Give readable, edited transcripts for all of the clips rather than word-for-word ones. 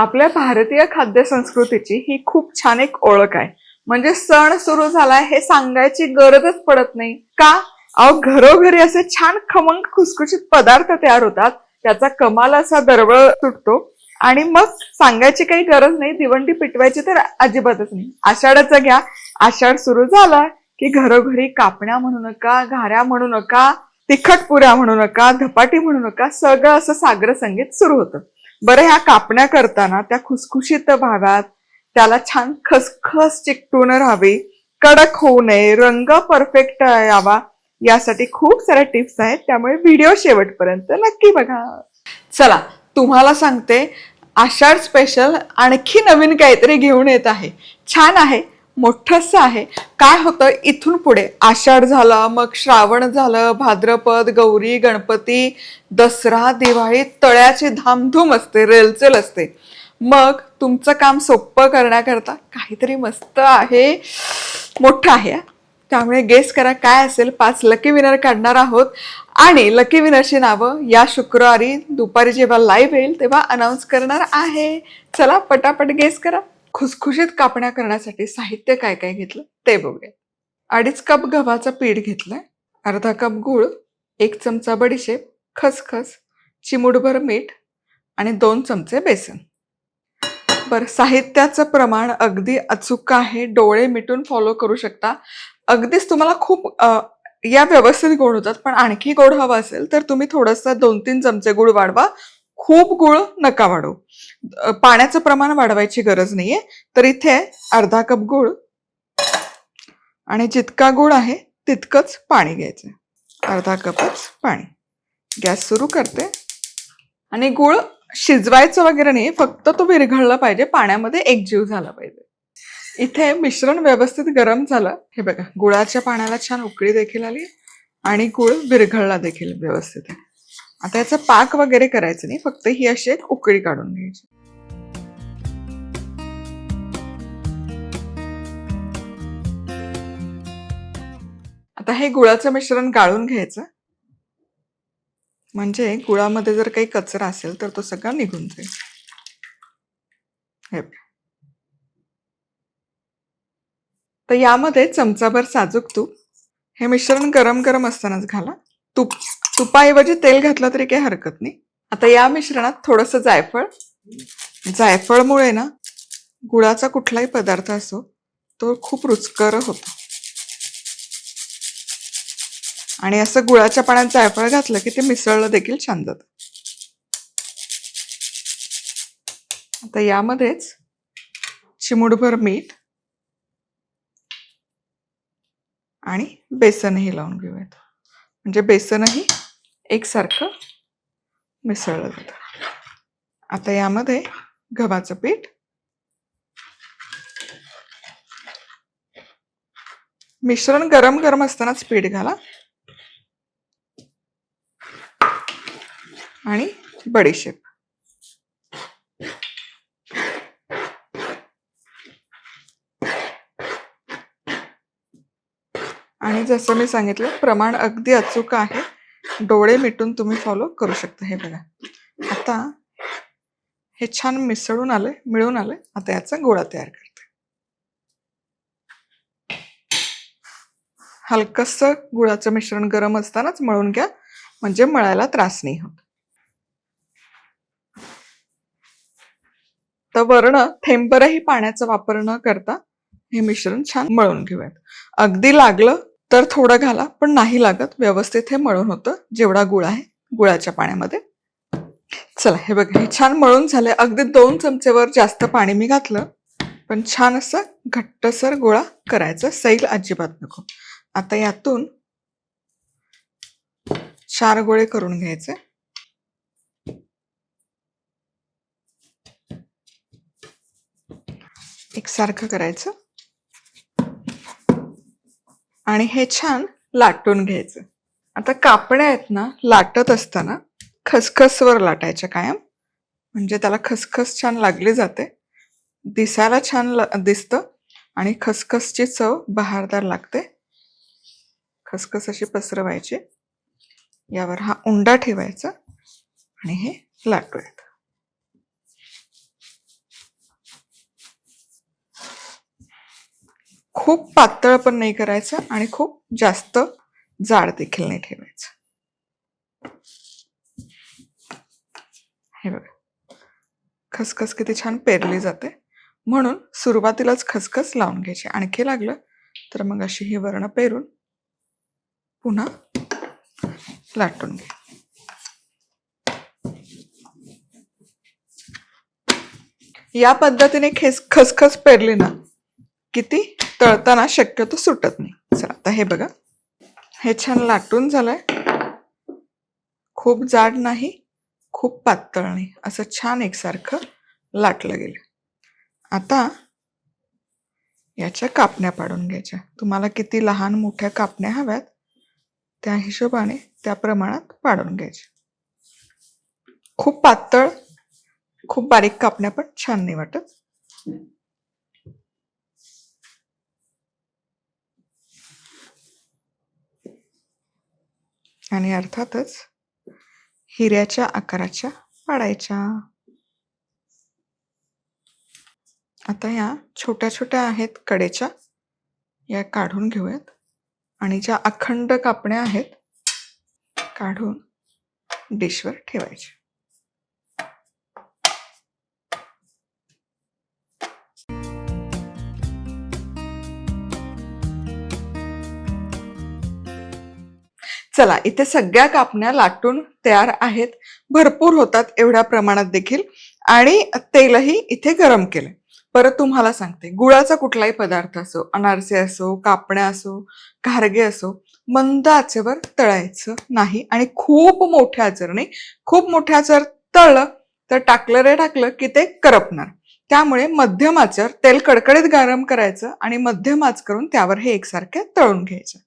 आपल्या भारतीय खाद्य संस्कृतीची ही खूप छान एक ओळख आहे. म्हणजे सण सुरू झालाय हे सांगायची गरजच पडत नाही का? अहो, घरोघरी असे छान खमंग खुसखुशीत पदार्थ तयार होतात, त्याचा कमाल असा दरवळ सुटतो. आणि मग सांगायची काही गरज नाही, दिवंडी पिटवायची तर अजिबातच नाही. आषाढाचं घ्या, आषाढ सुरू झाला की घरोघरी कापण्या म्हणू नका, घाऱ्या म्हणू नका, तिखट पुऱ्या म्हणू नका, धपाटी म्हणू नका, सगळं असं सागर संगीत सुरू होतं. बरं, ह्या कापण्या करताना त्या खुसखुशीत व्हाव्यात, त्याला छान खसखस चिकटून राहावी, कडक होऊ नये, रंग परफेक्ट यावा, यासाठी खूप साऱ्या टिप्स आहेत. त्यामुळे व्हिडिओ शेवटपर्यंत नक्की बघा. चला, तुम्हाला सांगते, आषाढ स्पेशल आणखी नवीन काहीतरी घेऊन येत आहे. छान आहे, मोठंसं आहे. काय होतं, इथून पुढे आषाढ झाला, मग श्रावण झालं, भाद्रपद, गौरी, गणपती, दसरा, दिवाळी, तळ्याची धामधूम असते, रेलचेल असते. मग तुमचं काम सोपं करण्याकरता काहीतरी मस्त आहे, मोठं आहे. त्यामुळे गेस करा काय असेल. 5 लकी विनर काढणार आहोत आणि लकी विनरची नावं या शुक्रवारी दुपारी जेव्हा लाईव्ह येईल तेव्हा अनाऊन्स करणार आहे. चला पटापट गेस करा. खुसखुशीत कापण्या करण्यासाठी साहित्य काय काय घेतलं ते बघूया. 2.5 कप गव्हाचं पीठ घेतलंय, अर्धा कप गूळ, 1 चमचा बडीशेप, खसखस, चिमूटभर मीठ आणि 2 चमचे बेसन. बरं, साहित्याचं प्रमाण अगदी अचूक आहे, डोळे मिटून फॉलो करू शकता. अगदीच तुम्हाला खूप या व्यवस्थित गोड होतात, पण आणखी गोड हवा असेल तर तुम्ही थोडंसं 2-3 चमचे गुळ वाढवा. खूप गुळ नका वाढवू. पाण्याचं प्रमाण वाढवायची गरज नाहीये. तर इथे अर्धा कप गुळ आणि जितका गुळ आहे तितकंच पाणी घ्यायचं. अर्धा कपच पाणी. गॅस सुरू करते आणि गुळ शिजवायचं वगैरे नाही, फक्त तो विरघळला पाहिजे, पाण्यामध्ये एकजीव झाला पाहिजे. इथे मिश्रण व्यवस्थित गरम झालं. हे बघा, गुळाच्या पाण्याला छान उकळी देखील आली आणि गुळ विरघळला देखील व्यवस्थित. आता याचा पाक वगैरे करायचं नाही, फक्त ही अशी एक उकळी काढून घ्यायची. आता हे गुळाचं मिश्रण गाळून घ्यायचं, म्हणजे गुळामध्ये जर काही कचरा असेल तर तो सगळा निघून जाईल. हे तर यामध्ये चमचाभर साजूक तूप. हे मिश्रण गरम गरम असतानाच घाला. तुपाऐवजी तेल घातलं तरी काही हरकत नाही. आता या मिश्रणात थोडंसं जायफळ. जायफळमुळे ना गुळाचा कुठलाही पदार्थ असो तो खूप रुचकर होतो. आणि असं गुळाच्या पाण्यात जायफळ घातलं की ते मिसळलं देखील छान जातं. आता यामध्येच चिमूटभर मीठ आणि बेसनही लावून घेऊयात, म्हणजे बेसनही एकसारखं मिसळलं जातं. आता यामध्ये गव्हाचं पीठ, मिश्रण गरम गरम असतानाच पीठ घाला आणि बडीशेप. आणि जसं मी सांगितलं, प्रमाण अगदी अचूक आहे, डोळे मिटून तुम्ही फॉलो करू शकता. हे बघा, आता हे छान मिसळून आलंय, मिळून आलंय. आता याचा गोळा तयार करते. हलकसं गुळाचं मिश्रण गरम असतानाच मळून घ्या, म्हणजे मळायला त्रास नाही होत. तर वरण थेंबरही पाण्याचा वापर न करता हे मिश्रण छान मळून घेऊयात. अगदी लागलं तर थोडं घाला, पण नाही लागत, व्यवस्थित हे मळून होतं जेवढा गुळ आहे गुळाच्या पाण्यामध्ये. चला, हे बघा, हे छान मळून झालंय. अगदी 2 चमचेवर जास्त पाणी मी घातलं, पण छान असं घट्टसर गोळा करायचा, सैल अजिबात नको. आता यातून 4 गोळे करून घ्यायचे. एकसारखं करायचं आणि हे छान लाटून घ्यायचं. आता कापण्या आहेत ना, लाटत असताना खसखसवर लाटायच्या कायम, म्हणजे त्याला खसखस छान लागली जाते, दिसायला छान दिसतं आणि खसखसची चव बहारदार लागते. खसखस अशी पसरवायची, यावर हा उंडा ठेवायचा आणि हे लाटूयात. खूप पातळ पण नाही करायचं आणि खूप जास्त जाड देखील नाही ठेवायचं. हे बघा, खसखस किती छान पेरली जाते, म्हणून सुरुवातीलाच खसखस लावून घ्यायची. आणखी लागलं तर मग अशी ही वर्ण पेरून पुन्हा लाटून घ्या. या पद्धतीने खसखस पेरली ना किती तळताना शक्यतो सुटत नाही. चला आता हे बघा, हे छान लाटून झालंय. खूप जाड नाही, खूप पातळ नाही, असं छान एकसारखं लाटलं गेलं. आता याच्या कापण्या पाडून घ्यायच्या. तुम्हाला किती लहान मोठ्या कापण्या हव्यात त्या हिशोबाने त्या प्रमाणात पाडून घ्यायच्या. खूप पातळ, खूप बारीक कापण्या पण छान नाही वाटत. आणि अर्थातच हिऱ्याच्या आकाराच्या पाडायच्या. आता या छोट्या छोट्या आहेत कडेच्या, या काढून घेऊयात आणि ज्या अखंड कापण्या आहेत काढून डिशवर ठेवायच्या. चला, इथे सगळ्या कापण्या लाटून तयार आहेत. भरपूर होतात एवढ्या प्रमाणात देखील. आणि तेलही इथे गरम केलंय. परत तुम्हाला सांगते, गुळाचा कुठलाही पदार्थ असो, अनारसे असो, कापण्या असो, घारगे असो, मंद आचेवर तळायचं नाही आणि खूप मोठ्या आचेवर. खूप मोठ्या आचेवर तळलं तर टाकलं रे टाकलं की ते करपणार. त्यामुळे मध्यम आचेवर तेल कडकडीत गरम करायचं आणि मध्यम आच करून त्यावर हे एकसारखे तळून घ्यायचं.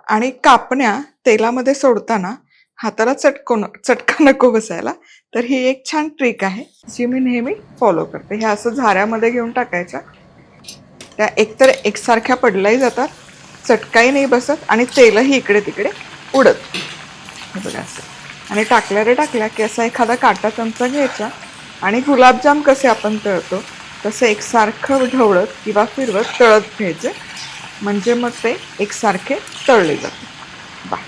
आणि कापण्या तेलामध्ये सोडताना हाताला चटका नको बसायला, तर ही एक छान ट्रिक आहे जी मी नेहमी फॉलो करते. हे असं झाऱ्यामध्ये घेऊन टाकायच्या. त्या एकतर एकसारख्या पडल्याही जातात, चटकाही नाही बसत आणि तेलही इकडे तिकडे उडत. हे बघा असं. आणि टाकल्या रे टाकल्या की असा एखादा काटा चमचा घ्यायचा आणि गुलाबजाम कसे आपण तळतो तसं एकसारखं ढवळत किंवा फिरवत तळत घ्यायचे. म्हणजे मग ते एकसारखे तळले जाते. बाय.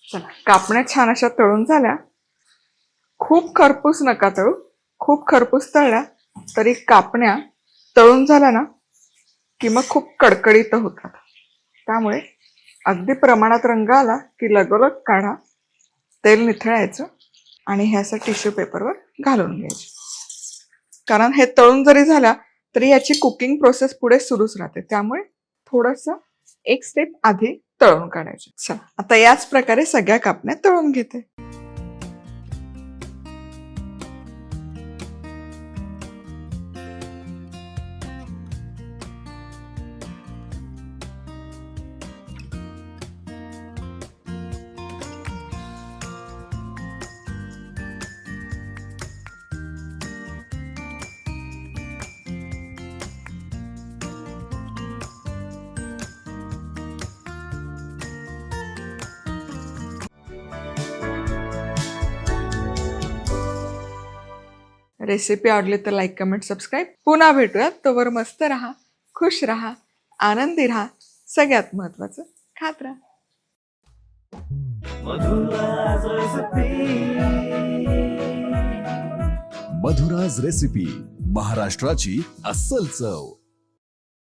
चला, कापण्या छान अशा तळून झाल्या. खूप खरपूस नका तळू. खूप खरपूस तळल्या तरी कापण्या तळून झाल्या ना की मग खूप कडकडीत होतात. त्यामुळे अगदी प्रमाणात रंग आला की लगोलग काढा, तेल निथळायचं आणि हे असं टिश्यू पेपरवर घालून घ्यायचे. कारण हे तळून जरी झाल्या तरी याची कुकिंग प्रोसेस पुढे सुरूच राहते. त्यामुळे थोडंसं एक स्टेप आधी तळून काढायचे. चला, आता याच प्रकारे सगळ्या कापण्या तळून घेते. रेसिपी आवडली तर लाईक, कमेंट, सबस्क्राईब. पुन्हा भेटूयात. तोवर मस्त राहा, खुश राहा, आनंदी राहा. सगळ्यात महत्वाचं खात राहा. मधुराज रेसिपी, महाराष्ट्राची अस्सल चव.